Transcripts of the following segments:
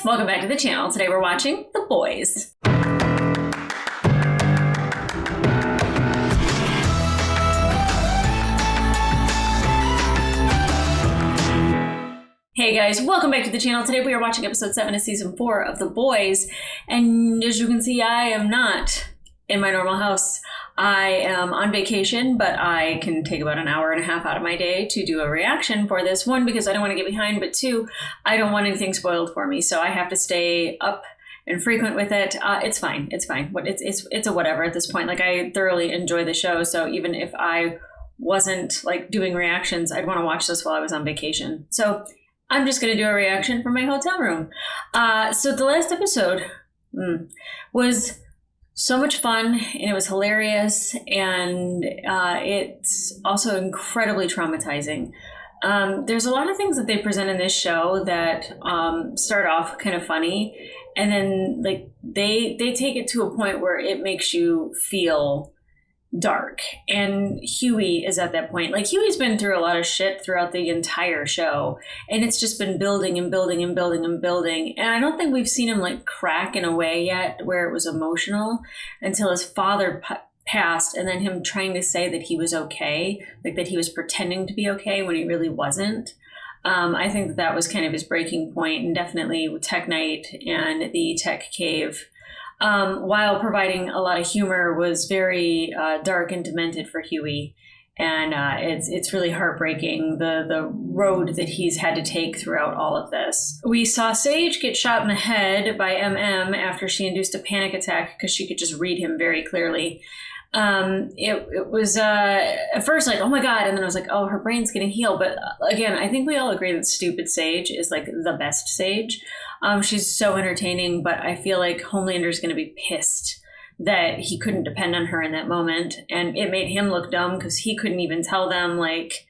welcome back to the channel. Today we're watching The Boys. Hey guys, welcome back to the channel. Today we are watching episode 7 of season 4 of The Boys. And as you can see, I am not in my normal house. I am on vacation, but I can take about an hour and a half out of my day to do a reaction for this. One, because I don't want to get behind, but two, I don't want anything spoiled for me. So I have to stay up and frequent with it. It's fine. It's fine. It's a whatever at this point. Like, I thoroughly enjoy the show. So even if I wasn't like doing reactions, I'd want to watch this while I was on vacation. So I'm just going to do a reaction from my hotel room. So the last episode was so much fun, and it was hilarious, and it's also incredibly traumatizing. There's a lot of things that they present in this show that start off kind of funny, and then like they take it to a point where it makes you feel dark. And Huey is at that point. Like, Huey's been through a lot of shit throughout the entire show, and it's just been building and building and building and building. And I don't think we've seen him like crack in a way yet where it was emotional until his father passed, and then him trying to say that he was okay, like that he was pretending to be okay when he really wasn't. I think that was kind of his breaking point, and definitely Tech Night and the Tech Cave, while providing a lot of humor, was very dark and demented for Huey. And it's really heartbreaking, the road that he's had to take throughout all of this. We saw Sage get shot in the head by MM after she induced a panic attack because she could just read him very clearly. It was at first like, oh my God, and then I was like, oh, her brain's gonna heal. But again, I think we all agree that stupid Sage is like the best Sage. She's so entertaining, but I feel like Homelander's gonna be pissed that he couldn't depend on her in that moment, and it made him look dumb because he couldn't even tell them like,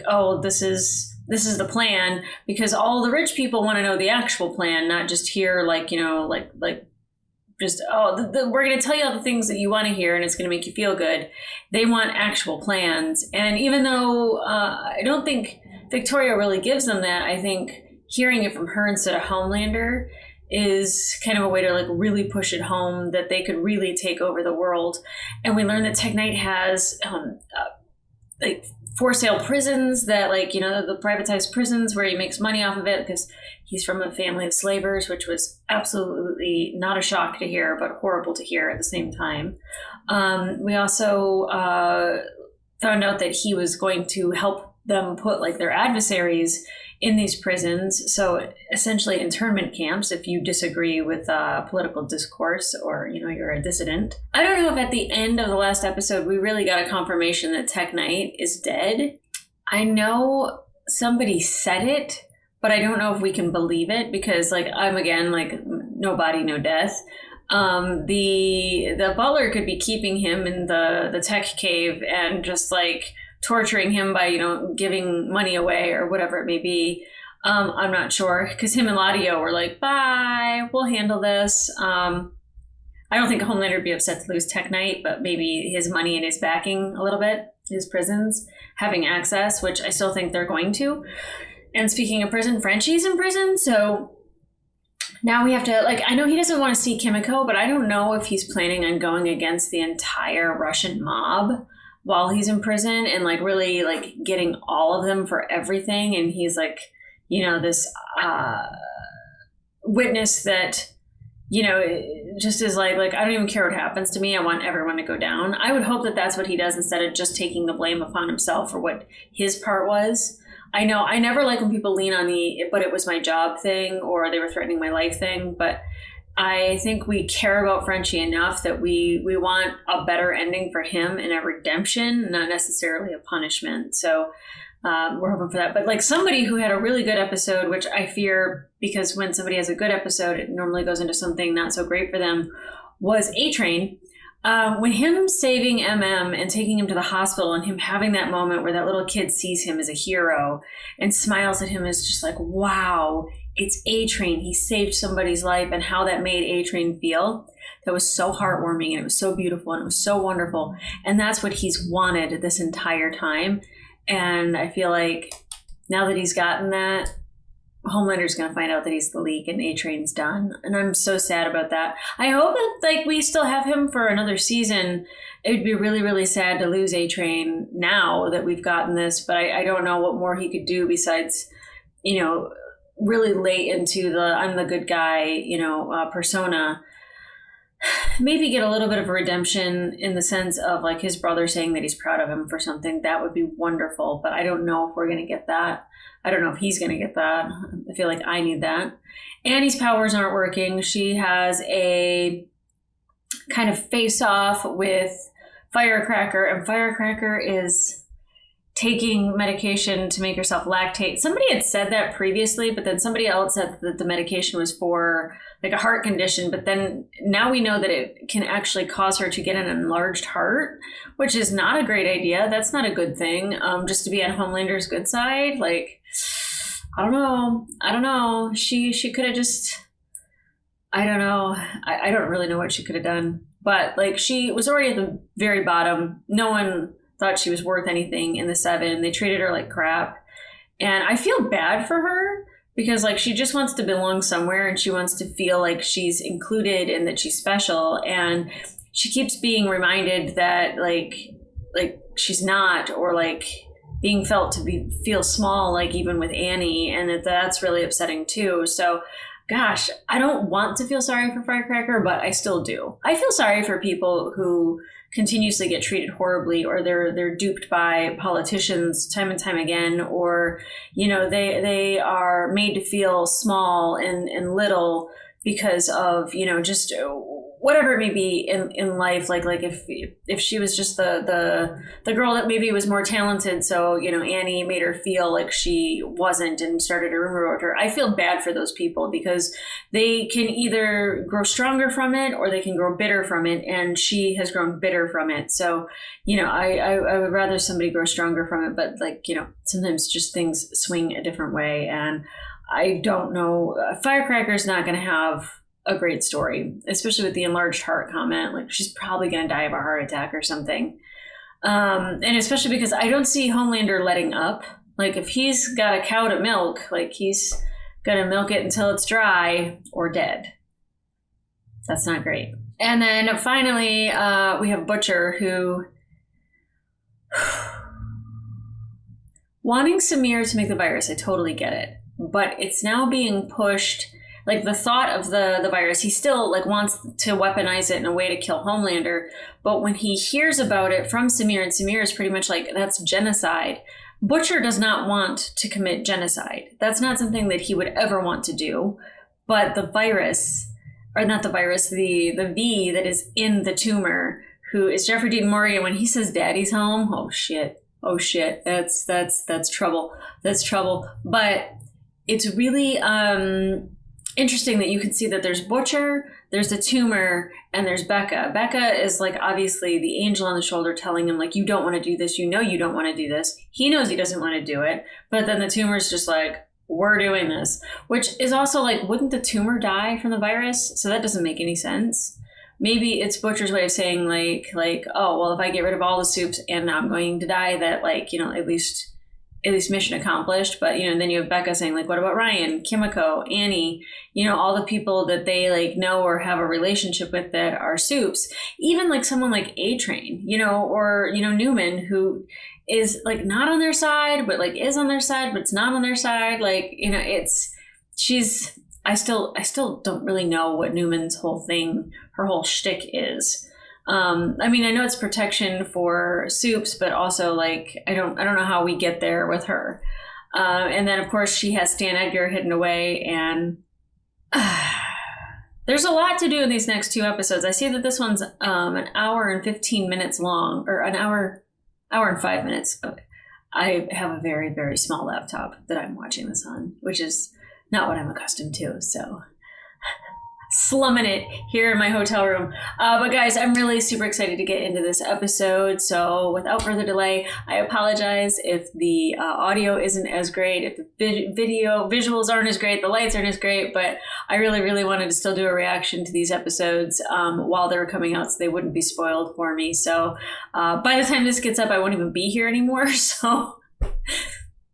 oh, this is the plan, because all the rich people want to know the actual plan, not just hear like, you know, like just, oh, we're going to tell you all the things that you want to hear and it's going to make you feel good. They want actual plans. And even though I don't think Victoria really gives them that, I think hearing it from her instead of Homelander is kind of a way to like really push it home that they could really take over the world. And we learned that Tech Night has like for sale prisons that, like, you know, the privatized prisons where he makes money off of it because he's from a family of slavers, which was absolutely not a shock to hear, but horrible to hear at the same time. We also found out that he was going to help them put like their adversaries in these prisons. So essentially internment camps if you disagree with political discourse or, you know, you're a dissident. I don't know if at the end of the last episode we really got a confirmation that Tech Night is dead. I know somebody said it, but I don't know if we can believe it because, like, I'm again like no body, no death. The butler could be keeping him in the tech cave and just like torturing him by, you know, giving money away or whatever it may be. I'm not sure, because him and Ladio were like, bye, we'll handle this. I don't think Homelander would be upset to lose Tech Night, but maybe his money and his backing a little bit, his prisons, having access, which I still think they're going to. And speaking of prison, Frenchie's in prison, so now we have to, like, I know he doesn't want to see Kimiko, but I don't know if he's planning on going against the entire Russian mob while he's in prison and like really like getting all of them for everything. And he's like, you know, this witness that, you know, just is like I don't even care what happens to me. I want everyone to go down. I would hope that that's what he does instead of just taking the blame upon himself for what his part was. I know I never like when people lean on the but it was my job thing or they were threatening my life thing, but I think we care about Frenchie enough that we want a better ending for him and a redemption, not necessarily a punishment. So we're hoping for that. But like somebody who had a really good episode, which I fear because when somebody has a good episode, it normally goes into something not so great for them, was A-Train. When him saving MM and taking him to the hospital and him having that moment where that little kid sees him as a hero and smiles at him is just like, wow, it's A-Train. He saved somebody's life, and how that made A-Train feel. That was so heartwarming, and it was so beautiful, and it was so wonderful. And that's what he's wanted this entire time. And I feel like now that he's gotten that, Homelander's going to find out that he's the leak and A-Train's done. And I'm so sad about that. I hope that like we still have him for another season. It would be really, really sad to lose A-Train now that we've gotten this, but I don't know what more he could do besides, you know, really late into the I'm the good guy, you know, persona. Maybe get a little bit of a redemption in the sense of like his brother saying that he's proud of him for something. That would be wonderful, but I don't know if we're going to get that. I don't know if he's going to get that. I feel like I need that. Annie's powers aren't working. She has a kind of face-off with Firecracker, and Firecracker is taking medication to make herself lactate. Somebody had said that previously, but then somebody else said that the medication was for like a heart condition, but then now we know that it can actually cause her to get an enlarged heart, which is not a great idea. That's not a good thing. Just to be on Homelander's good side, like, I don't know. She could have just, I don't know. I don't really know what she could have done, but like she was already at the very bottom. No one thought she was worth anything in the 7. They treated her like crap. And I feel bad for her because like she just wants to belong somewhere and she wants to feel like she's included and that she's special. And she keeps being reminded that like she's not, or like being felt to feel small, like even with Annie, and that's really upsetting too. So gosh, I don't want to feel sorry for Firecracker, but I still do. I feel sorry for people who continuously get treated horribly, or they're duped by politicians time and time again, or you know they are made to feel small and little because of, you know, just whatever it may be in life. Like if she was just the girl that maybe was more talented, so you know Annie made her feel like she wasn't and started a rumor about her. I feel bad for those people because they can either grow stronger from it or they can grow bitter from it, and she has grown bitter from it. So you know I would rather somebody grow stronger from it, but like, you know, sometimes just things swing a different way, and I don't know. Firecracker's not going to have a great story, especially with the enlarged heart comment. Like she's probably going to die of a heart attack or something. And especially because I don't see Homelander letting up. Like if he's got a cow to milk, like he's going to milk it until it's dry or dead. That's not great. And then finally, we have Butcher, who wanting Samir to make the virus. I totally get it, but it's now being pushed. Like the thought of the virus, he still like wants to weaponize it in a way to kill Homelander. But when he hears about it from Samir, and Samir is pretty much like, that's genocide. Butcher does not want to commit genocide. That's not something that he would ever want to do. But the virus, or not the virus, the V that is in the tumor, who is Jeffrey Dean Morgan, when he says daddy's home, oh shit, that's trouble. That's trouble. But it's really interesting that you can see that there's Butcher, there's the tumor, and there's Becca. Becca is like obviously the angel on the shoulder telling him like, you don't want to do this. You know you don't want to do this. He knows he doesn't want to do it. But then the tumor's just like, we're doing this. Which is also like, wouldn't the tumor die from the virus? So that doesn't make any sense. Maybe it's Butcher's way of saying like, oh, well, if I get rid of all the soups and I'm going to die, that like, you know, at least mission accomplished. But, you know, then you have Becca saying like, what about Ryan, Kimiko, Annie, you know, all the people that they like know or have a relationship with that are soups. Even like someone like A-Train, you know, or, you know, Newman, who is like not on their side, but like is on their side, but it's not on their side. Like, you know, I still don't really know what Newman's whole thing, her whole shtick is. I mean, I know it's protection for soups, but also like, I don't know how we get there with her. And then of course she has Stan Edgar hidden away, and there's a lot to do in these next 2 episodes. I see that this one's an hour and 15 minutes long, or an hour and 5 minutes. I have a very, very small laptop that I'm watching this on, which is not what I'm accustomed to. So slumming it here in my hotel room. But guys, I'm really super excited to get into this episode. So without further delay, I apologize if the audio isn't as great, if the visuals aren't as great, the lights aren't as great, but I really, really wanted to still do a reaction to these episodes while they were coming out so they wouldn't be spoiled for me. So by the time this gets up, I won't even be here anymore. So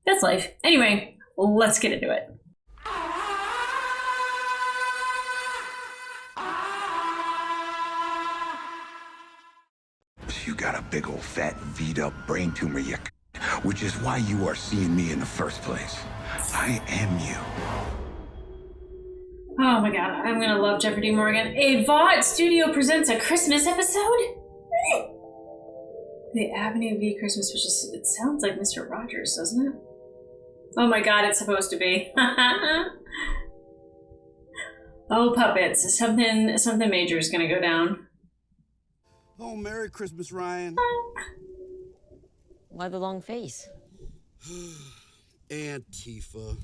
that's life. Anyway, let's get into it. you got a big old fat V'd-up brain tumor, which is why you are seeing me in the first place. I am you. Oh my god, I'm gonna love Jeffrey D. Morgan. A VOD studio presents a Christmas episode? The Avenue V Christmas special. It sounds like Mr. Rogers, doesn't it? Oh my god, it's supposed to be. Oh, puppets. Something major is gonna go down. Oh, Merry Christmas, Ryan. Why the long face? Antifa.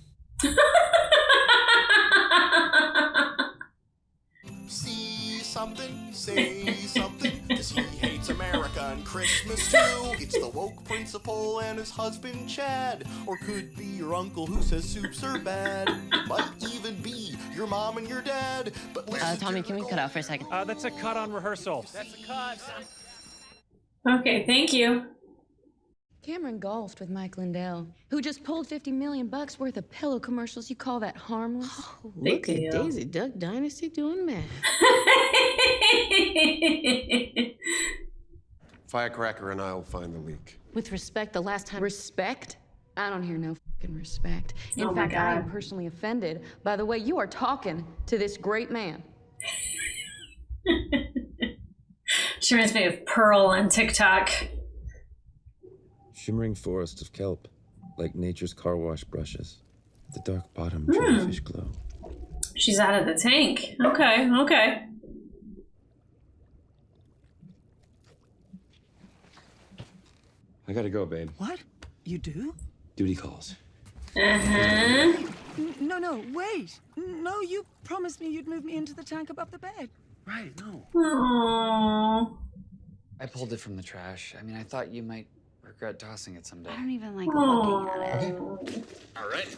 See something, say something, 'cause he hates America and Christmas too. It's the woke principal and his husband Chad, or could be your uncle who says soups are bad. Might even be your mom and your dad. But listen, Tommy, can we cut out for a second? That's a cut on rehearsal. That's a cut. Okay, thank you. Cameron golfed with Mike Lindell, who just pulled $50 million worth of pillow commercials. You call that harmless? Oh, look at Daisy Duck Dynasty doing math. Firecracker and I will find the leak. With respect, the last time... Respect? I don't hear no fucking respect. In fact, I am personally offended by the way you are talking to this great man. She reminds me of Pearl on TikTok. Shimmering forest of kelp, like nature's car wash brushes. The dark bottom jellyfish glow. She's out of the tank. Okay, okay. I gotta go, babe. What? You do? Duty calls. Uh-huh. No, wait. No, you promised me you'd move me into the tank above the bed. Right, no. Aww. I pulled it from the trash. I mean, I thought you might regret tossing it someday. I don't even like looking at it. All right.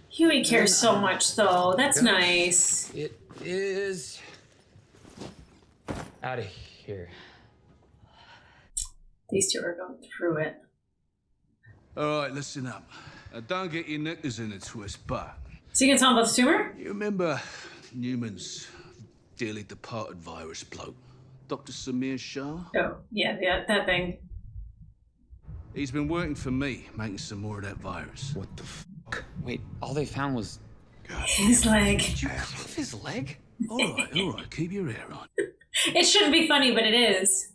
Huey cares so much, though. That's nice. It is out of here. These two are going through it. All right, listen up. Don't get your knickers in a twist, but... So you can tell him about the tumor? You remember Newman's dearly departed virus bloke, Dr. Samir Shah? Oh, yeah, that thing. He's been working for me, making some more of that virus. What the fuck? Wait, all they found was... His leg. Did you cut off his leg? All right, keep your hair on. It shouldn't be funny, but it is.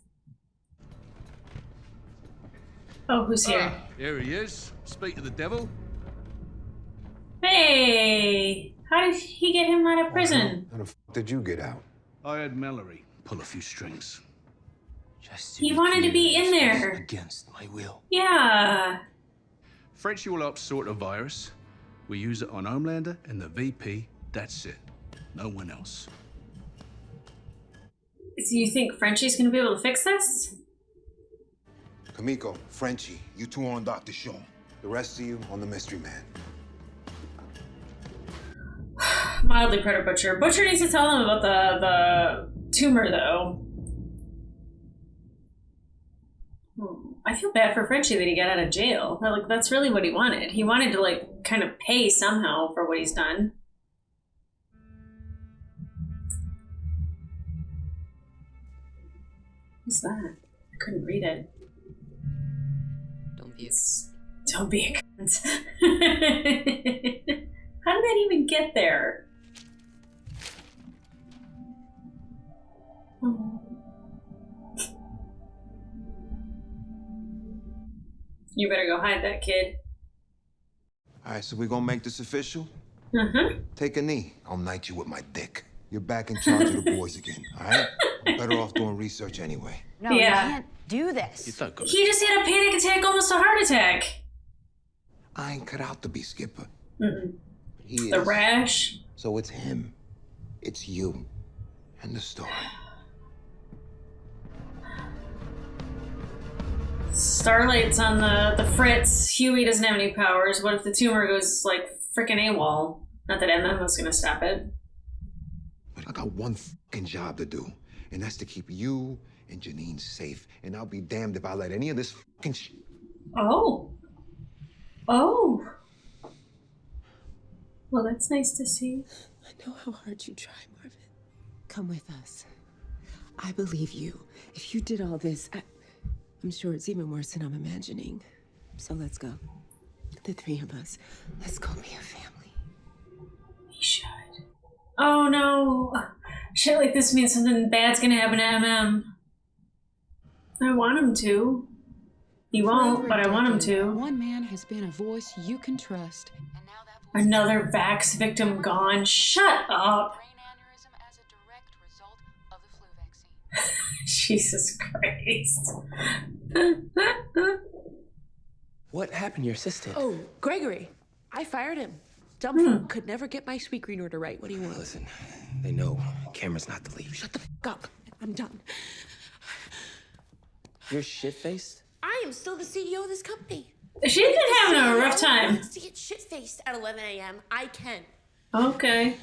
Oh, who's here? Here he is. Speak to the devil. Hey! How did he get him out of prison? How the fuck did you get out? I had Mallory pull a few strings. He wanted to be in there. Against my will. Yeah. Frenchie will upsort a virus. We use it on Homelander and the VP. That's it. No one else. So you think Frenchie's gonna be able to fix this? Kamiko, Frenchie, you two on Dr. Shaw. The rest of you on the Mystery Man. Mildly Predator Butcher. Butcher needs to tell him about the tumor, though. I feel bad for Frenchie that he got out of jail. Like, that's really what he wanted. He wanted to, like, kind of pay somehow for what he's done. What's that? I couldn't read it. Don't be Don't be a cunt. How did that even get there? Oh. You better go hide that kid. All right, so we're gonna make this official? Uh-huh. Take a knee. I'll knight you with my dick. You're back in charge of the boys again, all right? I'm better off doing research anyway. No, you can't do this. It's not good. He just had a panic attack, almost a heart attack. I ain't cut out to be Skipper. Mm-mm. But he The is. rash. So it's him. It's you. And the story. Starlight's on the fritz. Huey doesn't have any powers. What if the tumor goes, like, freaking AWOL? Not that MM was gonna stop it. But I got one fucking job to do. And that's to keep you and Janine safe. And I'll be damned if I let any of this fucking shit. Oh. Oh. Well, that's nice to see. I know how hard you try, Marvin. Come with us. I believe you. If you did all this, I'm sure it's even worse than I'm imagining. So let's go. The three of us. Let's go be a family. We should. Oh no. Shit like this means something bad's gonna happen to MM. I want him to. He won't, but I want him to. One man has been a voice you can trust. Another Vax victim gone. Shut up. Brain aneurysm as a direct result of the flu vaccine. Jesus Christ. What happened to your assistant? Oh, Gregory. I fired him. Dumb could never get my sweet green order right. What do you want? Listen, they know Cameron's not the lead. Shut the f up. I'm done. You're shit-faced? I am still the CEO of this company. She's been having a rough time. To get shit-faced at 11 a.m. I can. Okay.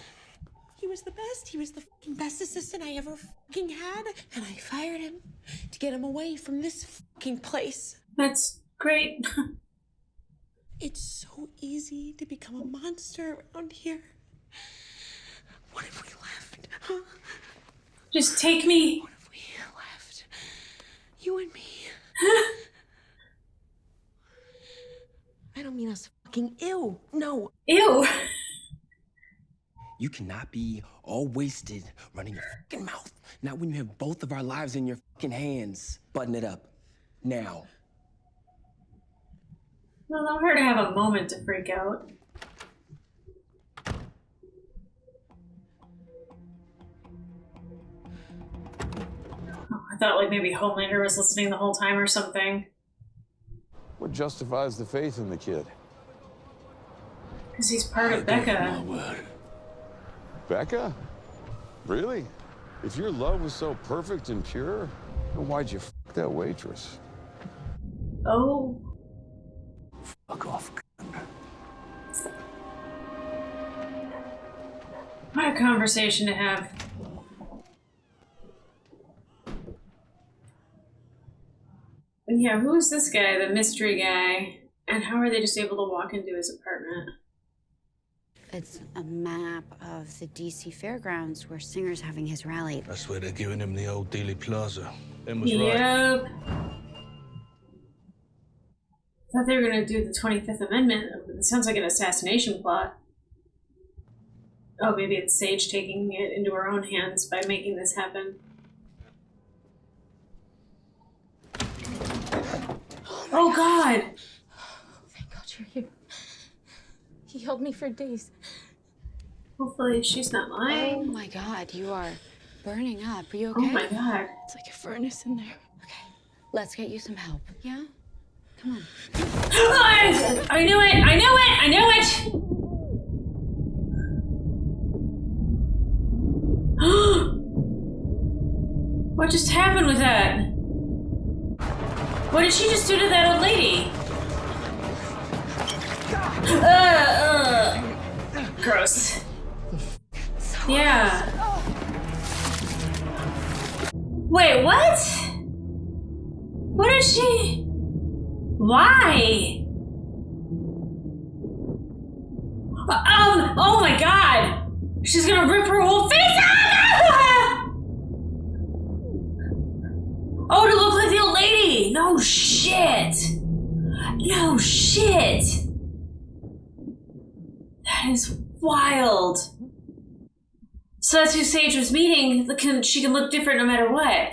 He was the best. He was the fucking best assistant I ever fucking had. And I fired him to get him away from this fucking place. That's great. It's so easy to become a monster around here. What if we left? Huh? Just take me. What if we left? You and me. I don't mean us fucking ew. No. Ew. You cannot be all wasted running your fucking mouth. Not when you have both of our lives in your fucking hands. Button it up. Now. Well, allow her to have a moment to freak out. Oh, I thought like maybe Homelander was listening the whole time or something. What justifies the faith in the kid? Because he's part of Becca. Becca? Really? If your love was so perfect and pure, then why'd you f that waitress? Oh. Fuck off. What a conversation to have. And yeah, who is this guy, the mystery guy? And how are they just able to walk into his apartment? It's a map of the DC Fairgrounds where Singer's having his rally. That's where they're giving him the old Dealey Plaza. Em was Yep. right. Thought they were gonna do the 25th Amendment. It sounds like an assassination plot. Oh, maybe it's Sage taking it into her own hands by making this happen. Oh God! Thank God you're here. He held me for days. Hopefully she's not lying. Oh my God, you are burning up. Are you okay? Oh my God. It's like a furnace in there. Okay, let's get you some help. Yeah? Come on. I knew it! I knew it! I knew it! What just happened with that? What did she just do to that old lady? Gross. Yeah. Wait, what? What is she? Why? Oh my God! She's gonna rip her whole face out! Oh, to look like the old lady! No shit! No shit! That is wild. So that's who Sage was meeting. She can look different no matter what.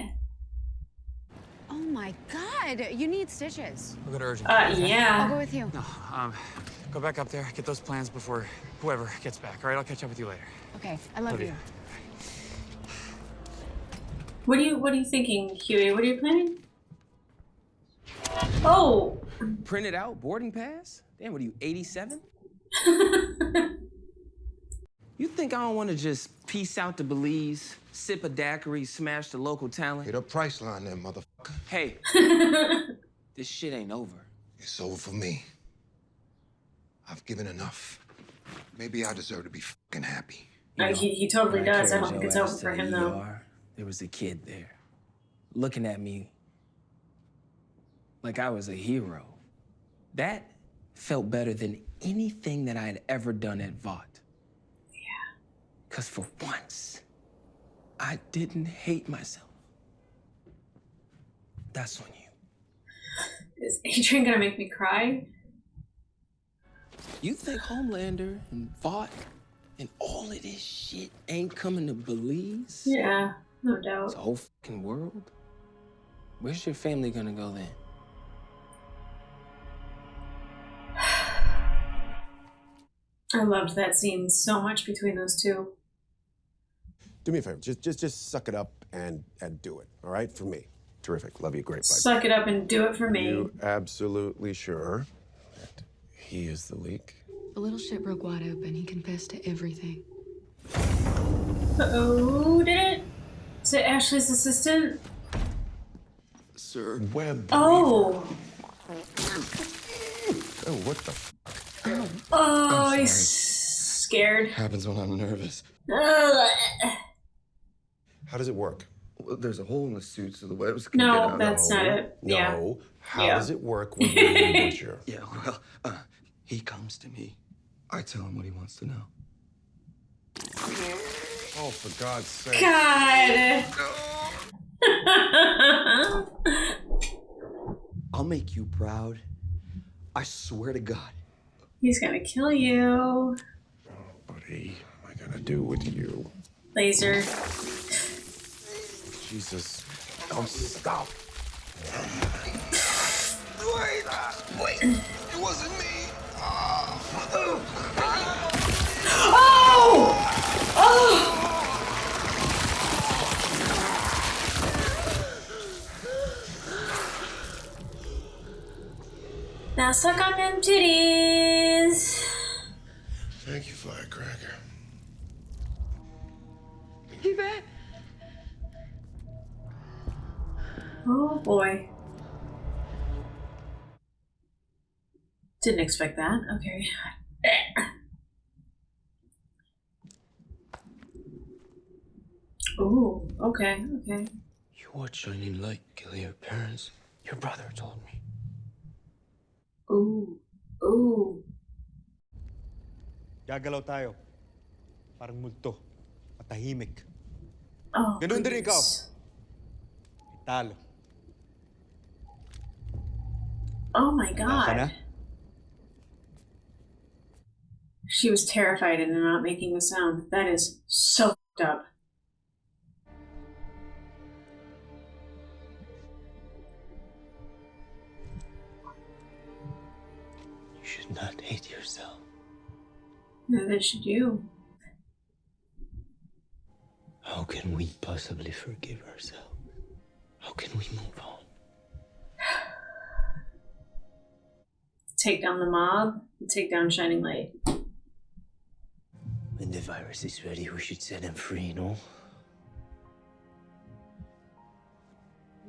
Oh my God, you need stitches. We'll go to urgent. Yeah. I'll go with you. No, go back up there, get those plans before whoever gets back. All right, I'll catch up with you later. Okay, I love you. What are you thinking, Huey? What are you planning? Oh! Printed out boarding pass? Damn, what are you, 87? You think I don't want to just peace out to Belize, sip a daiquiri, smash the local talent? Hit a price line there, motherfucker. Hey, this shit ain't over. It's over for me. I've given enough. Maybe I deserve to be fucking happy. He totally does. I don't think it's over for him, though. There was a kid there, looking at me like I was a hero. That felt better than anything that I had ever done at Vought. Yeah. Because for once, I didn't hate myself. That's on you. Is Adrian gonna make me cry? You think Homelander and Vought and all of this shit ain't coming to Belize? Yeah, no doubt. The whole fucking world? Where's your family gonna go then? I loved that scene so much between those two. Do me a favor. Just suck it up and do it. All right, for me. Terrific. Love you. Great. Bye. Suck it up and do it for me. You absolutely sure that he is the leak? The little shit broke wide open. He confessed to everything. Uh-oh, did it? Is it Ashley's assistant? Sir Webb. Oh. Oh, what the f? Oh, he's scared. Happens when I'm nervous. How does it work? Well, there's a hole in the suit, so the webs can get No, out. that's not it. Yeah. No. How does it work when you're in the butcher? Yeah, well, he comes to me. I tell him what he wants to know. Oh, for God's sake. God. I'll make you proud. I swear to God. He's gonna kill you. Buddy, what am I gonna do with you? Laser. Jesus. Don't stop. Wait. It wasn't me. Oh! Oh! Now suck on them titties. Thank you, Firecracker. You bet. Oh boy. Didn't expect that. Okay. Ooh, okay. You watch shining light kill your parents. Your brother told me. Ooh. Gagalaw tayo. Parang multo. Matahimik. Oh, Ganun din ikaw. Talo. Oh my Handa ka na? God. She was terrified and not making a sound. That is so fucked up. You should not hate yourself. Neither should you. How can we possibly forgive ourselves? How can we move on? Take down the mob, take down Shining Light. When the virus is ready, we should set him free, no?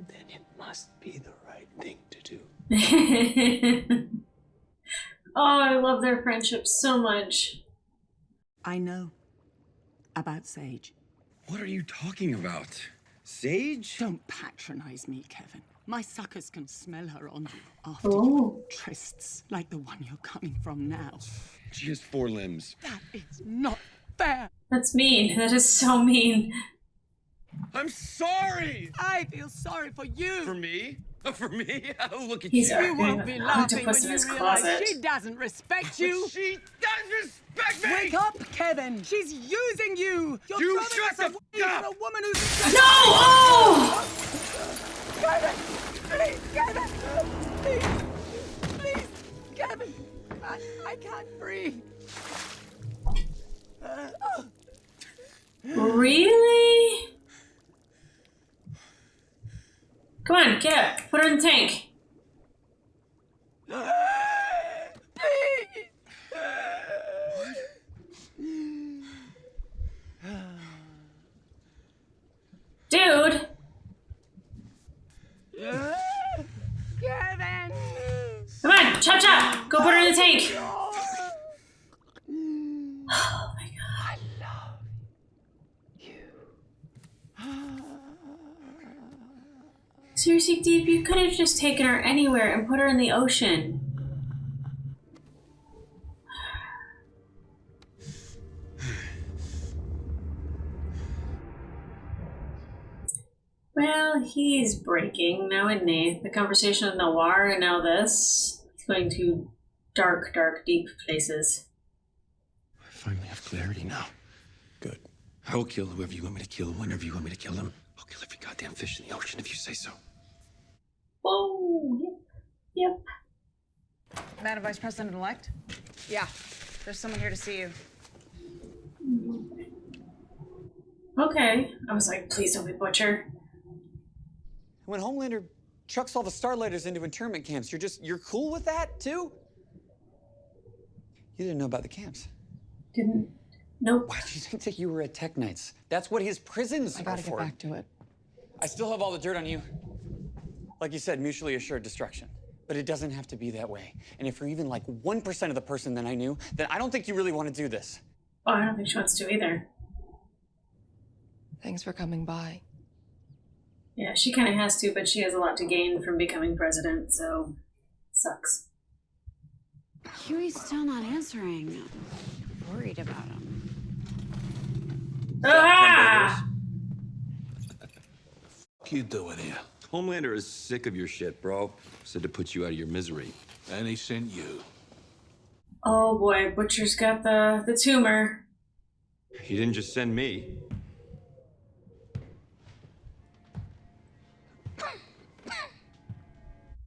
Then it must be the right thing to do. Oh, I love their friendship so much. I know about Sage. What are you talking about? Sage? Don't patronize me, Kevin. My suckers can smell her on you after trysts like the one you're coming from now. She has 4 limbs. That is not fair. That's mean. That is so mean. I'm sorry! I feel sorry for you. For me? For me? Oh, look at He's you. You won't be laughing when you his realize closet. she doesn't respect you. But she does respect me! Wake up, Kevin. She's using you. You're You throwing shut us the away f- for up! a woman who's... No! Oh! Kevin! Please, Kevin! Please, Kevin! I can't breathe. Really? Come on, get up. Put her in the tank. Dude! Kevin! Come on, chop chop! Go put her in the tank! Oh my God. I love you. Seriously, Deep, you could have just taken her anywhere and put her in the ocean. Well, he's breaking now, isn't he? The conversation of Noir and now this. It's going to dark, dark, deep places. I finally have clarity now. Good. I will kill whoever you want me to kill, whenever you want me to kill them. I'll kill every goddamn fish in the ocean if you say so. Whoa, yep. Madam Vice President-elect? Yeah, there's someone here to see you. Okay. I was like, please don't be Butcher. When Homelander chucks all the Starlighters into internment camps, you're cool with that, too? You didn't know about the camps. Didn't. Nope. Why did you think that you were at Tech Nights? That's what his prisons I gotta are for. get back to it. I still have all the dirt on you. Like you said, mutually assured destruction. But it doesn't have to be that way. And if you're even like 1% of the person that I knew, then I don't think you really want to do this. Oh, I don't think she wants to either. Thanks for coming by. Yeah, she kind of has to, but she has a lot to gain from becoming president, so sucks. Huey's still not answering. I'm worried about him. Ah! What you doing here? Homelander is sick of your shit, bro. Said to put you out of your misery. And he sent you. Oh boy, Butcher's got the tumor. He didn't just send me.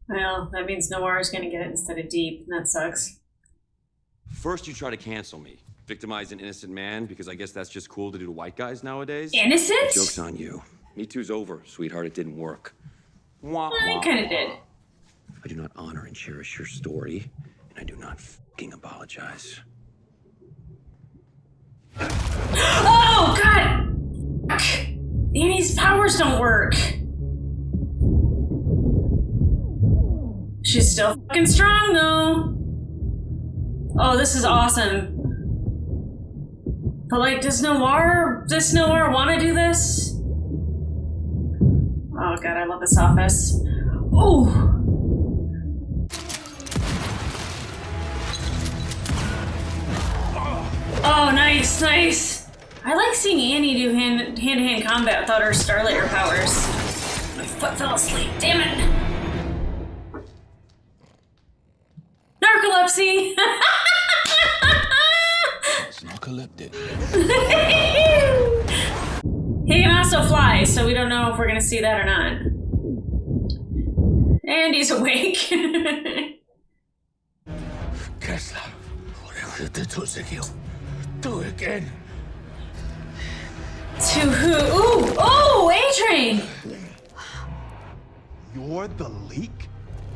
Well, that means Noir's gonna get it instead of Deep, and that sucks. First, you try to cancel me. Victimize an innocent man, because I guess that's just cool to do to white guys nowadays. Innocent? The joke's on you. Me Too's over, sweetheart. It didn't work. Well, it kind of did. I do not honor and cherish your story, and I do not fucking apologize. Oh, God! Annie's powers don't work. She's still fucking strong, though. Oh, this is awesome. But, like, does Noir want to do this? Oh, God, I love this office. Oh! Oh, nice, nice. I like seeing Annie do hand-to-hand combat without her Starlighter powers. My foot fell asleep, damn it. Narcolepsy! It's narcoleptic. He can also fly, so we don't know if we're gonna see that or not. And he's awake. Kessler, whatever you did to Ezekiel, do it again. To who? Ooh! Oh! A-Train! You're the leak?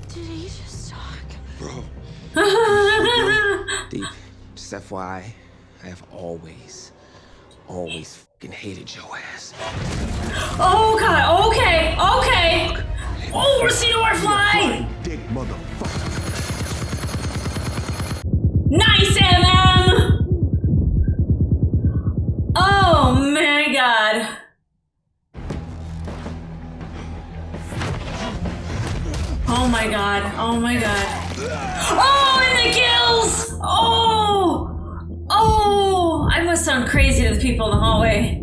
Did he just talk? Bro. Deep, just FYI, I have always fucking hated your ass. Oh, God. Okay. Okay. Oh, we're seeing Noir fly! Dick motherfucker. Nice, MM! Oh, my God. Oh, my God. Oh, my God. Oh, and the kills! Oh! Oh! I must sound crazy to the people in the hallway.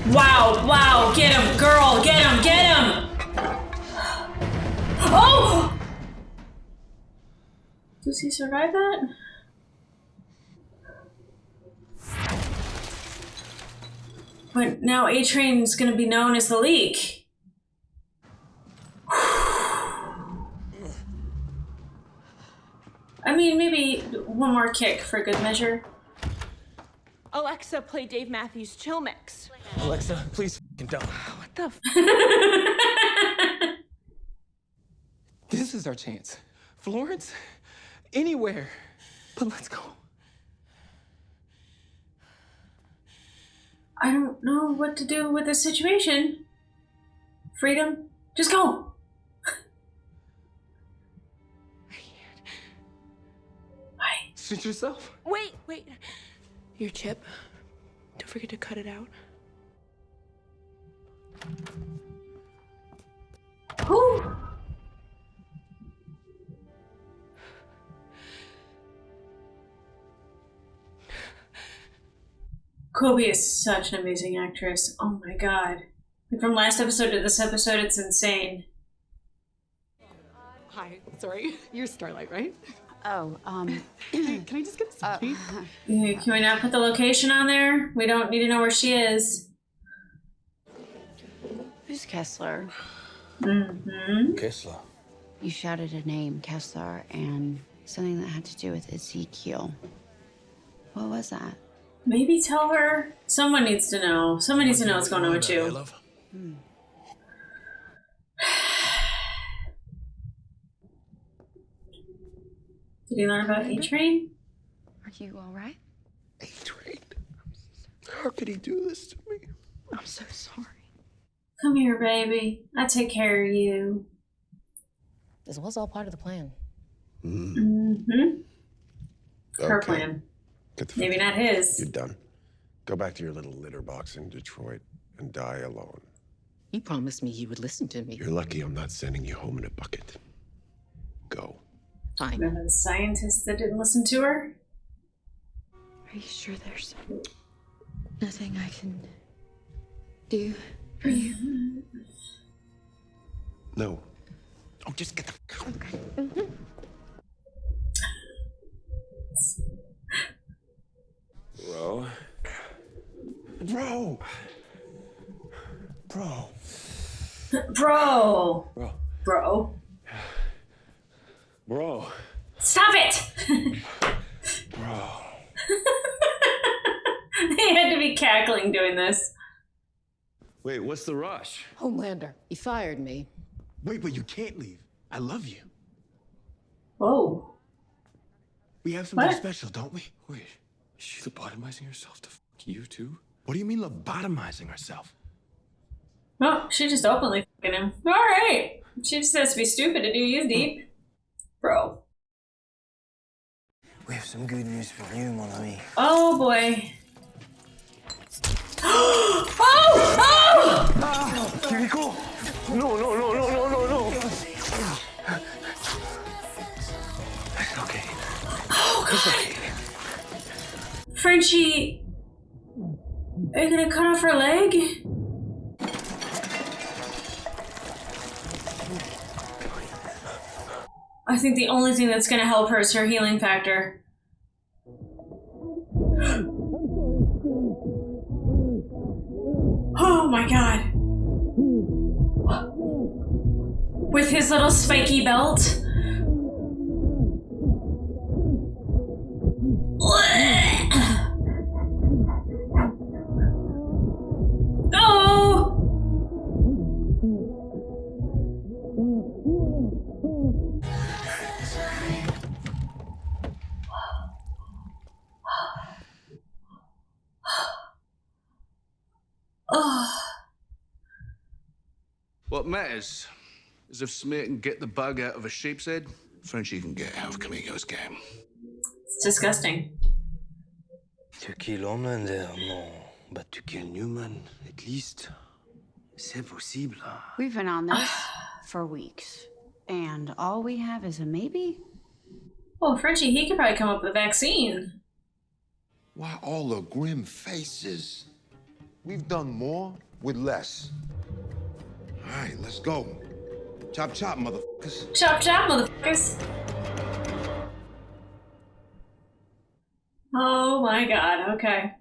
Wow, wow, get him, girl, get him, get him! Oh! Does he survive that? But now A-Train's gonna be known as the Leak. I mean, maybe one more kick for good measure. Alexa, play Dave Matthews Chill Mix. Alexa, please f***ing don't. What the f? This is our chance. Florence? Anywhere. But let's go. I don't know what to do with this situation. Freedom? Just go! Why? Shoot yourself. Wait. Your chip. Don't forget to cut it out. Who? Kobe is such an amazing actress. Oh my God. From last episode to this episode, it's insane. Hi, sorry. You're Starlight, right? Oh, Can I just get a selfie? Can we not put the location on there? We don't need to know where she is. Who's Kessler? Mm-hmm. Kessler. You shouted a name, Kessler, and something that had to do with Ezekiel. What was that? Maybe tell her. Someone needs to know. Someone needs to know what's going on with you. Did you learn about A-Train? Are you all right? A-Train? How could he do this to me? I'm so sorry. Come here, baby. I take care of you. This was all part of the plan. Mm-hmm. Her Okay. plan. Get the Maybe not his. You're done. Go back to your little litter box in Detroit and die alone. You promised me you would listen to me. You're lucky I'm not sending you home in a bucket. Go. Fine. Remember the scientist that didn't listen to her? Are you sure there's nothing I can do for you? No. Oh, just get the... Okay. Bro. Bro. Bro. Bro. Bro. Bro. Stop it! Bro. They had to be cackling doing this. Wait, what's the rush? Homelander, he fired me. Wait, but you can't leave. I love you. Whoa. We have something What? special, don't we? Wait, is she lobotomizing herself to fuck you too? What do you mean lobotomizing herself? Oh, she just openly fucking him. Alright. She just has to be stupid to do you deep. Bro. We have some good news for you, mon ami. Oh boy. Oh! Kiriko! No, no, no, no, no, no, no! It's okay. Oh, It's okay. Frenchie. Are you gonna cut off her leg? I think the only thing that's gonna help her is her healing factor. Oh my god. With his little spiky belt. No! Oh. What matters is if Smear can get the bug out of a sheep's head, Frenchie can get out of Camigo's game. It's disgusting. To kill Homelander, non. But to kill Newman, at least, c'est possible. We've been on this for weeks, and all we have is a maybe? Well, Frenchie, he could probably come up with a vaccine. Why all the grim faces? We've done more with less. All right, let's go. Chop, chop, motherfuckers. Chop, chop, motherfuckers. Oh my god, okay.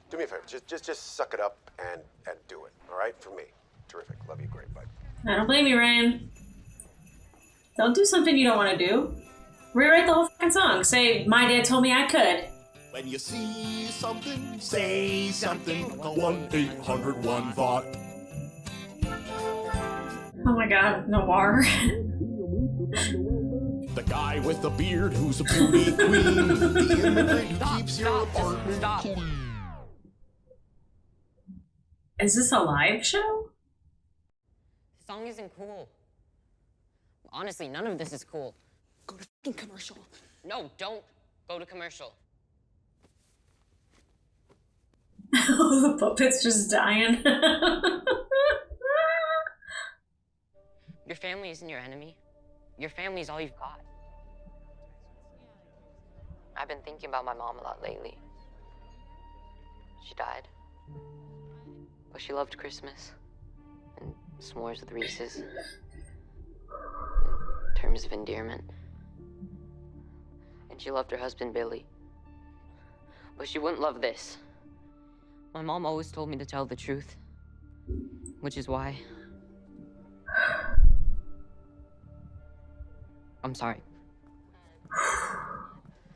Do me a favor. Just suck it up and do it. All right? For me. Terrific. Love you. Great. Bye. I don't blame you, Ryan. Don't do something you don't want to do. Rewrite the whole fucking song. Say, my dad told me I could. When you see something, say something. 1-800-1-THOUGHT. Oh my god, Noir. The guy with the beard who's a beauty queen. The immigrant who keeps your apartment clean. Is this a live show? The song isn't cool. Honestly, none of this is cool. Go to fucking commercial. No, don't go to commercial. The puppet's just dying. Your family isn't your enemy. Your family is all you've got. I've been thinking about my mom a lot lately. She died. But she loved Christmas and s'mores with Reese's. In terms of endearment. And she loved her husband, Billy. But she wouldn't love this. My mom always told me to tell the truth. Which is why... I'm sorry.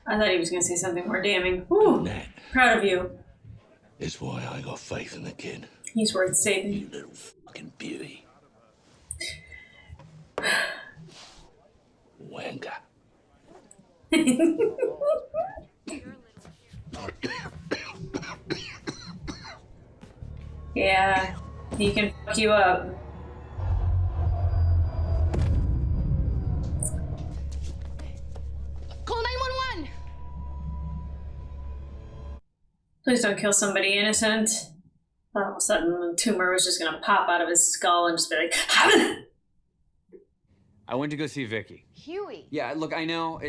I thought he was going to say something more damning. Whew. Proud of you. It's why I got faith in the kid. He's worth saving. You little fucking beauty. Wanker. Yeah, he can fuck you up. Call 911! Please don't kill somebody innocent. All of a sudden, the tumor was just gonna pop out of his skull and just be like, I went to go see Vicky. Huey. Yeah, look, I know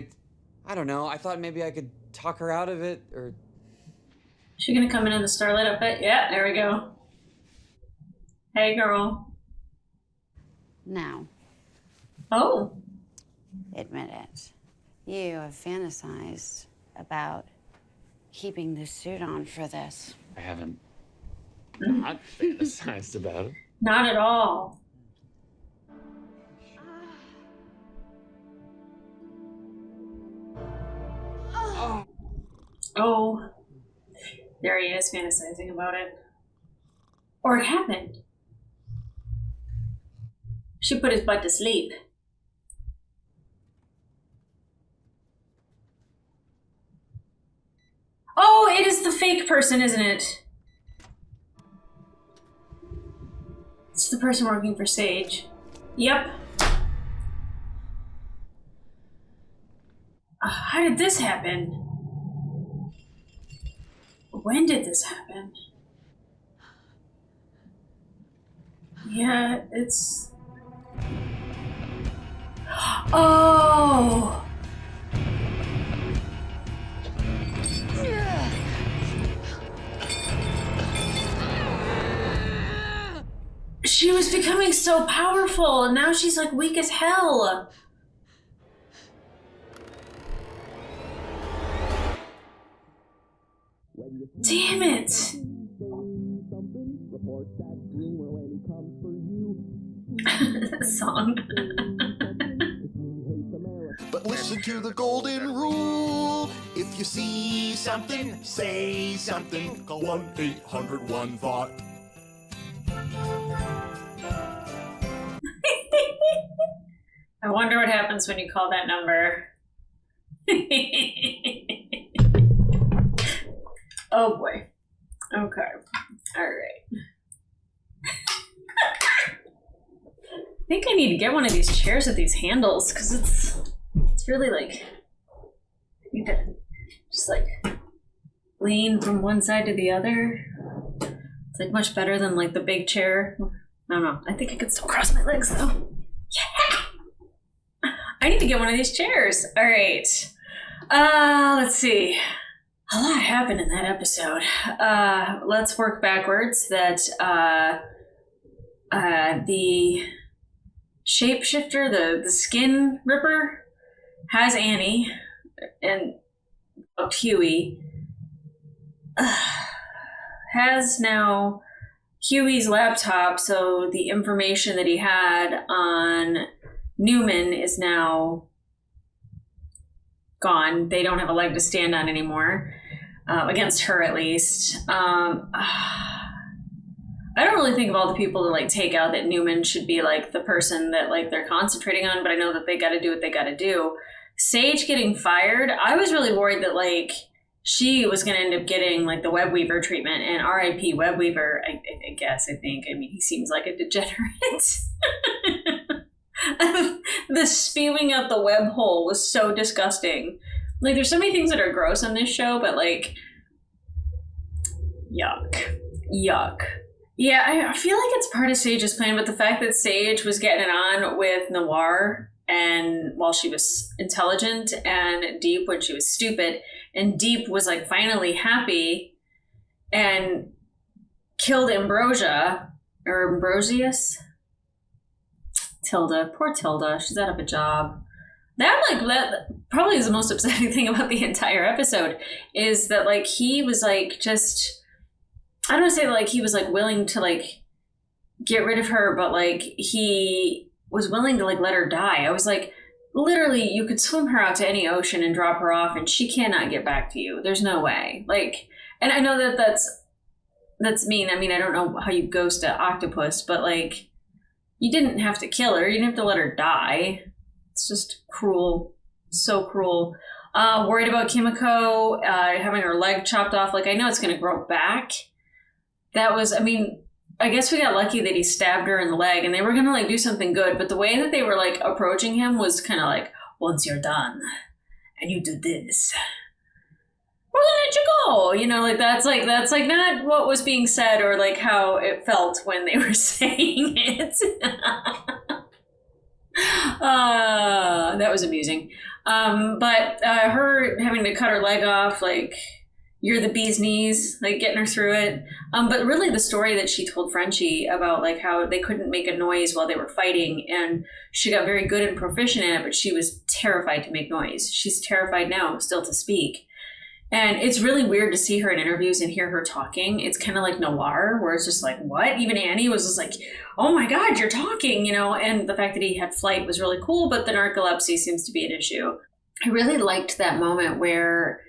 I don't know. I thought maybe I could talk her out of it, or... Is she gonna come in the starlight outfit? Yeah, there we go. Hey, girl. Now, Oh. admit it. You have fantasized about keeping the suit on for this. I haven't not fantasized about it. Not at all. Oh. There he is fantasizing about it. Or it happened. She put his butt to sleep. Oh, it is the fake person, isn't it? It's the person working for Sage. Yep. How did this happen? When did this happen? Yeah, it's... Oh! She was becoming so powerful, and now she's like weak as hell. Damn it! Song. But listen to the golden rule. If you see something, say something. Call 1-800-1-THOUGHT. I wonder what happens when you call that number. Oh boy. Okay. Alright. I think I need to get one of these chairs with these handles, because it's really like, you need to just like lean from one side to the other. It's like much better than like the big chair. I don't know. I think I could still cross my legs though. Yeah! I need to get one of these chairs. All right. Let's see. A lot happened in that episode. Let's work backwards. That the shapeshifter, the skin ripper, has Annie and Huey. Has now Huey's laptop, so the information that he had on Newman is now gone. They don't have a leg to stand on anymore, against her at least. I don't really think of all the people to like take out that Newman should be like the person that like they're concentrating on, but I know that they got to do what they got to do. Sage getting fired, I was really worried that like she was going to end up getting like the Web Weaver treatment, and R.I.P. Web Weaver, I think. I mean, he seems like a degenerate. The spewing out the web hole was so disgusting. Like, there's so many things that are gross on this show, but like, yuck. Yeah, I feel like it's part of Sage's plan, but the fact that Sage was getting it on with Noir and while she was intelligent, and Deep when she was stupid, and Deep was like finally happy and killed Ambrosia, or Ambrosius. Tilda, poor Tilda, she's out of a job. That probably is the most upsetting thing about the entire episode, is that like he was like just, I don't want to say like he was like willing to like get rid of her, but like he was willing to like let her die. I was like, literally, you could swim her out to any ocean and drop her off, and she cannot get back to you. There's no way. Like, and I know that that's mean. I mean, I don't know how you ghost an octopus, but like, you didn't have to kill her. You didn't have to let her die. It's just cruel. So cruel. Worried about Kimiko having her leg chopped off. Like, I know it's going to grow back. That was, I mean, I guess we got lucky that he stabbed her in the leg and they were going to like do something good. But the way that they were like approaching him was kind of like, once you're done and you do this, we're going to let you go. You know, like that's like not what was being said or like how it felt when they were saying it. That was amusing. But her having to cut her leg off, like, you're the bee's knees, like getting her through it. But really the story that she told Frenchie about like how they couldn't make a noise while they were fighting, and she got very good and proficient in it, but she was terrified to make noise. She's terrified now still to speak. And it's really weird to see her in interviews and hear her talking. It's kind of like noir, where it's just like, what? Even Annie was just like, oh my God, you're talking, you know? And the fact that he had flight was really cool, but the narcolepsy seems to be an issue. I really liked that moment where,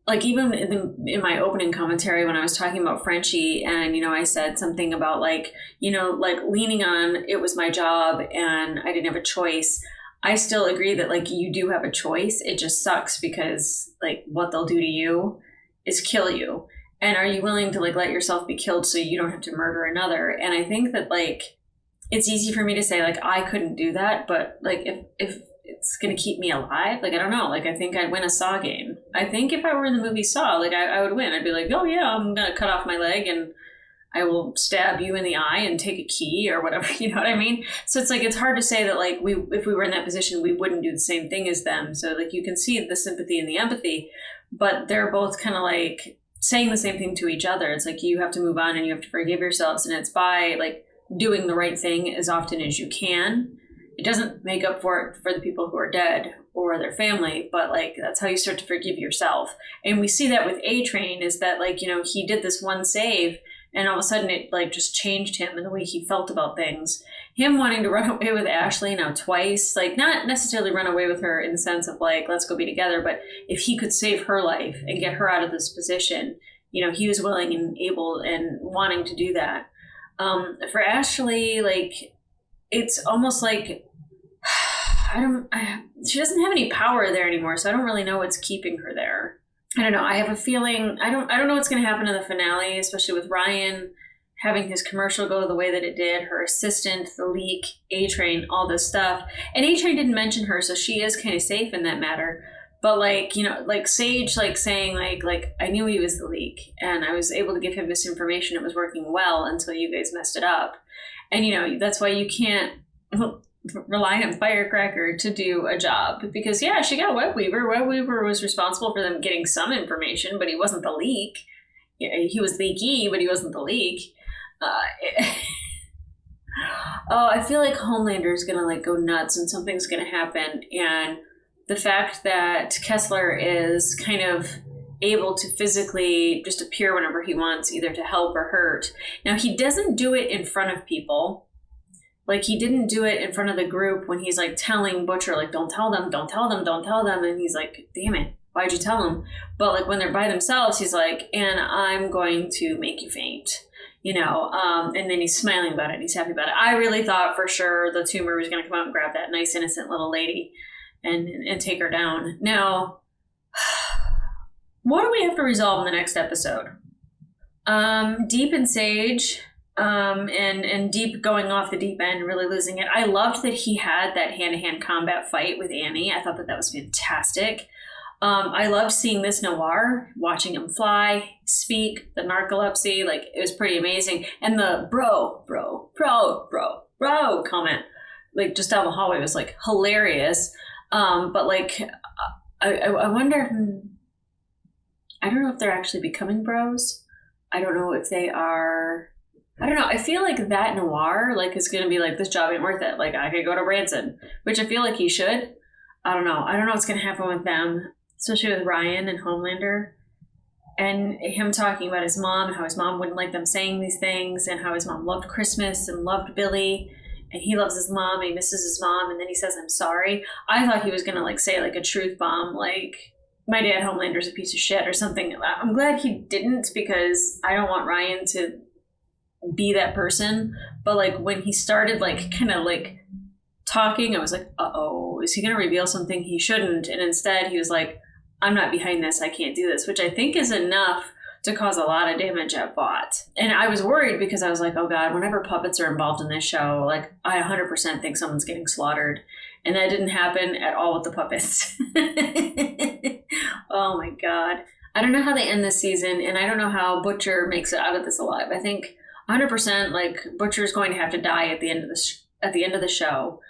like, even in my opening commentary when I was talking about Frenchie and, you know, I said something about like, you know, like leaning on it was my job and I didn't have a choice. I still agree that like you do have a choice. It just sucks because like what they'll do to you is kill you. And are you willing to like let yourself be killed so you don't have to murder another? And I think that like it's easy for me to say like I couldn't do that, but like if it's gonna keep me alive, like I don't know, like I think I'd win a Saw game. I think if I were in the movie Saw, like I would win. I'd be like, oh yeah, I'm gonna cut off my leg and I will stab you in the eye and take a key or whatever, you know what I mean? So it's like, it's hard to say that like if we were in that position, we wouldn't do the same thing as them. So like you can see the sympathy and the empathy, but they're both kind of like saying the same thing to each other. It's like, you have to move on and you have to forgive yourselves. And it's by like doing the right thing as often as you can. It doesn't make up for it for the people who are dead or their family, but like, that's how you start to forgive yourself. And we see that with A-Train is that like, you know, he did this one save and all of a sudden it like just changed him and the way he felt about things. Him wanting to run away with Ashley now twice, like not necessarily run away with her in the sense of like, let's go be together, but if he could save her life and get her out of this position, you know, he was willing and able and wanting to do that. For Ashley, like, it's almost like, she doesn't have any power there anymore, so I don't really know what's keeping her there. I don't know. I have a feeling, I don't know what's going to happen in the finale, especially with Ryan having his commercial go the way that it did, her assistant, the leak, A-Train, all this stuff. And A-Train didn't mention her, so she is kind of safe in that matter. But like, you know, like Sage, like saying like, I knew he was the leak and I was able to give him this information. It was working well until you guys messed it up. And, you know, that's why you can't rely on Firecracker to do a job, because yeah, she got Webweaver. Webweaver was responsible for them getting some information, but he wasn't the leak. He was leaky, but he wasn't the leak. I feel like Homelander is gonna like go nuts and something's gonna happen, and the fact that Kessler is kind of able to physically just appear whenever he wants, either to help or hurt. Now he doesn't do it in front of people. Like, he didn't do it in front of the group when he's, like, telling Butcher, like, don't tell them, don't tell them, don't tell them. And he's like, damn it, why'd you tell them? But, like, when they're by themselves, he's like, and I'm going to make you faint, you know? And then he's smiling about it. He's happy about it. I really thought for sure the tumor was going to come out and grab that nice, innocent little lady and take her down. Now, what do we have to resolve in the next episode? Deep and Sage... and Deep going off the deep end, really losing it. I loved that he had that hand-to-hand combat fight with Annie. I thought that was fantastic. I loved seeing this noir, watching him fly, speak, the narcolepsy, like, it was pretty amazing. And the bro comment, like, just down the hallway was, like, hilarious. But, like, I wonder, I don't know if they're actually becoming bros, I don't know if they are, I don't know. I feel like that noir, like, is going to be like, this job ain't worth it. Like, I could go to Branson, which I feel like he should. I don't know. I don't know what's going to happen with them, especially with Ryan and Homelander. And him talking about his mom, how his mom wouldn't like them saying these things, and how his mom loved Christmas and loved Billy, and he loves his mom, and he misses his mom, and then he says, I'm sorry. I thought he was going to, like, say, like, a truth bomb, like, my dad Homelander's a piece of shit or something. I'm glad he didn't, because I don't want Ryan to be that person. But, like, when he started, like, kind of, like, talking, I was like, uh-oh, is he going to reveal something he shouldn't? And instead he was like, I'm not behind this, I can't do this, which I think is enough to cause a lot of damage at Vought. And I was worried because I was like, oh God, whenever puppets are involved in this show, like, I 100% think someone's getting slaughtered. And that didn't happen at all with the puppets. Oh my God. I don't know how they end this season, and I don't know how Butcher makes it out of this alive. I think 100% like Butcher's going to have to die at the end of the show.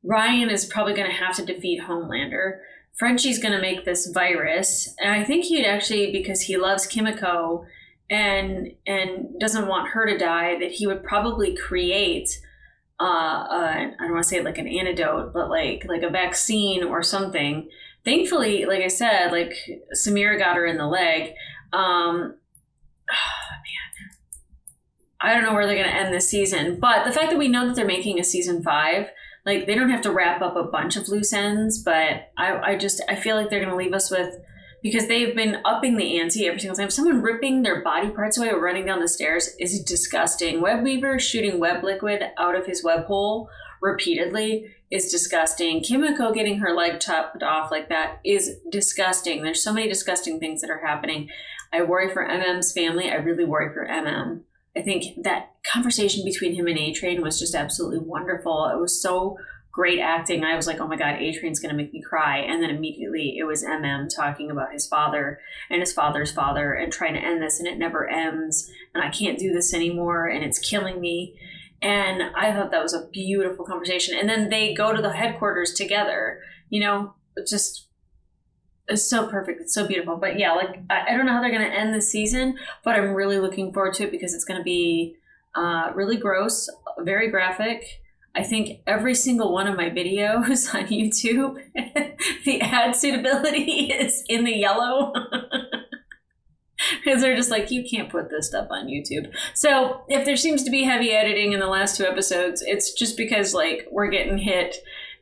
Ryan is probably going to have to defeat Homelander. Frenchie's going to make this virus, and I think he'd actually, because he loves Kimiko and doesn't want her to die, that he would probably create I don't want to say like an antidote, but like a vaccine or something. Thankfully, like I said, like Samira got her in the leg. Man, I don't know where they're going to end this season, but the fact that we know that they're making a season 5. Like, they don't have to wrap up a bunch of loose ends, but I feel like they're going to leave us with, because they've been upping the ante every single time. Someone ripping their body parts away or running down the stairs is disgusting. Web Weaver shooting web liquid out of his web hole repeatedly is disgusting. Kimiko getting her leg chopped off like that is disgusting. There's so many disgusting things that are happening. I worry for MM's family. I really worry for MM. I think that conversation between him and A-Train was just absolutely wonderful. It was so great acting. I was like, oh my God, A-Train's going to make me cry. And then immediately it was MM talking about his father and his father's father and trying to end this, and it never ends. And I can't do this anymore, and it's killing me. And I thought that was a beautiful conversation. And then they go to the headquarters together, you know, it's so perfect. It's so beautiful. But yeah, like, I don't know how they're going to end the season, but I'm really looking forward to it because it's going to be really gross, very graphic. I think every single one of my videos on YouTube, the ad suitability is in the yellow. Because they're just like, you can't put this stuff on YouTube. So if there seems to be heavy editing in the last 2 episodes, it's just because, like, we're getting hit.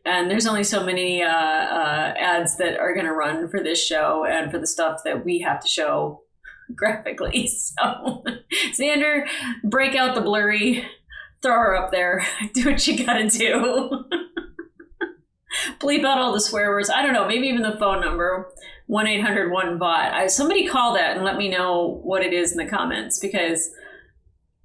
And there's only so many ads that are going to run for this show and for the stuff that we have to show graphically. So, Xander, break out the blurry, throw her up there, do what you got to do. Bleep out all the swear words. I don't know, maybe even the phone number, 1-800-1-BOT. Somebody call that and let me know what it is in the comments, because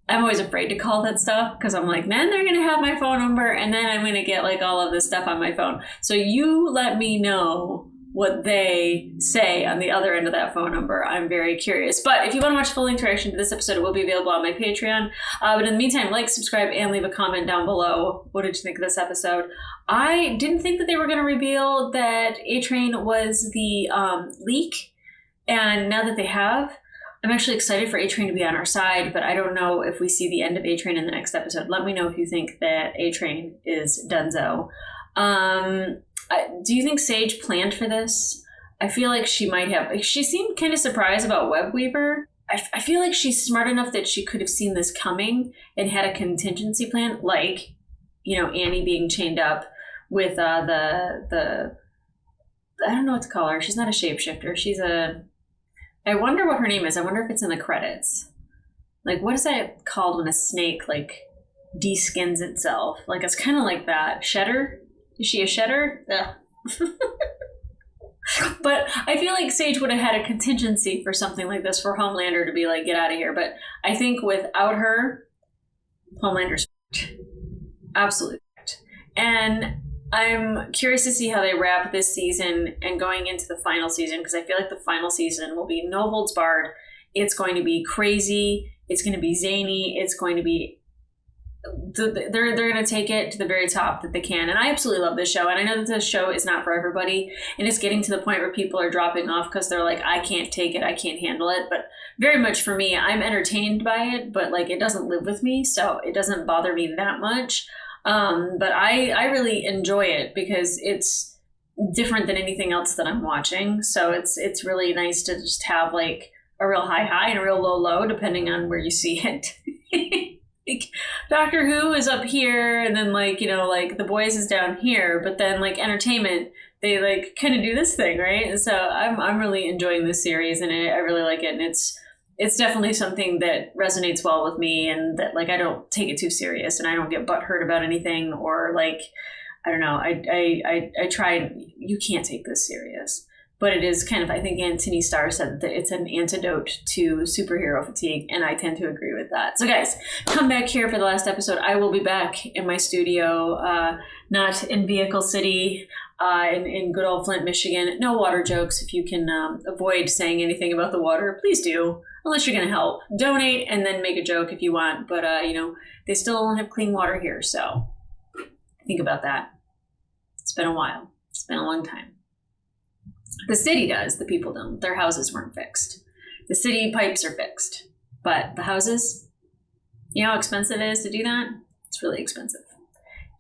I'm always afraid to call that stuff, because I'm like, then they're going to have my phone number, and then I'm going to get like all of this stuff on my phone. So you let me know what they say on the other end of that phone number. I'm very curious. But if you want to watch full length reaction to this episode, it will be available on my Patreon. But in the meantime, like, subscribe, and leave a comment down below. What did you think of this episode? I didn't think that they were going to reveal that A-Train was the leak. And now that they have, I'm actually excited for A-Train to be on our side, but I don't know if we see the end of A-Train in the next episode. Let me know if you think that A-Train is donezo. Do you think Sage planned for this? I feel like she might have. She seemed kind of surprised about Web Weaver. I feel like she's smart enough that she could have seen this coming and had a contingency plan, like, you know, Annie being chained up with the I don't know what to call her. She's not a shapeshifter. She's a... I wonder what her name is. I wonder if it's in the credits. Like, what is that called when a snake, like, de-skins itself? Like, it's kind of like that. Shedder? Is she a shedder? Yeah. But I feel like Sage would have had a contingency for something like this, for Homelander to be like, get out of here. But I think without her, Homelander's fucked. Absolutely fucked. And I'm curious to see how they wrap this season and going into the final season, because I feel like the final season will be no holds barred. It's going to be crazy. It's going to be zany. It's going to be they're going to take it to the very top that they can. And I absolutely love this show. And I know that this show is not for everybody. And it's getting to the point where people are dropping off because they're like, I can't take it. I can't handle it. But very much for me, I'm entertained by it, but like it doesn't live with me. So it doesn't bother me that much. But I really enjoy it because it's different than anything else that I'm watching. So it's really nice to just have like a real high and a real low depending on where you see it. Like, Doctor Who is up here, and then like, you know, like The Boys is down here, but then like entertainment, they like kind of do this thing, right? And so I'm really enjoying this series, and I really like it, and it's definitely something that resonates well with me, and that like I don't take it too serious, and I don't get butthurt about anything, or like I don't know, I try. You can't take this serious. But it is kind of, I think Anthony Starr said that it's an antidote to superhero fatigue, and I tend to agree with that. So guys, come back here for the last episode. I will be back in my studio, not in Vehicle City, in good old Flint, Michigan. No water jokes. If you can avoid saying anything about the water, please do, unless you're going to help. Donate and then make a joke if you want. But, you know, they still don't have clean water here, so think about that. It's been a while. It's been a long time. The city does, the people don't. Their houses weren't fixed. The city pipes are fixed. But the houses, you know how expensive it is to do that? It's really expensive.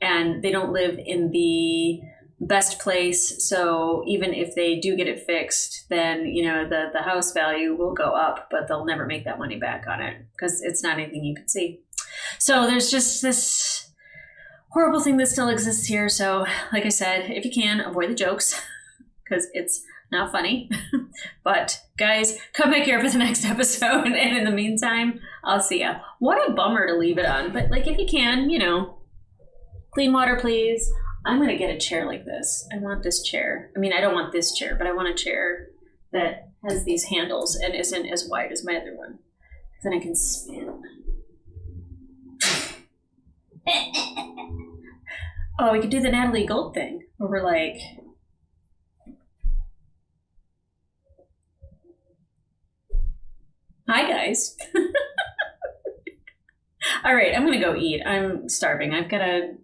And they don't live in the best place, so even if they do get it fixed, then, you know, the house value will go up, but they'll never make that money back on it because it's not anything you can see. So there's just this horrible thing that still exists here. So like I said, if you can, avoid the jokes because it's not funny. But guys, come back here for the next episode, and in the meantime, I'll see ya. What a bummer to leave it on, but like if you can, you know, clean water please. I'm gonna get a chair like this. I want this chair. I mean, I don't want this chair, but I want a chair that has these handles and isn't as wide as my other one. Then I can spin. Oh, we could do the Natalie Gold thing where we're like, hi guys. All right, I'm gonna go eat. I'm starving. I've got an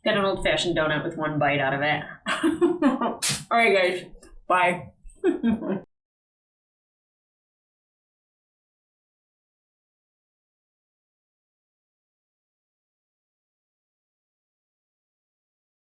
old-fashioned donut with one bite out of it. All right, guys. Bye.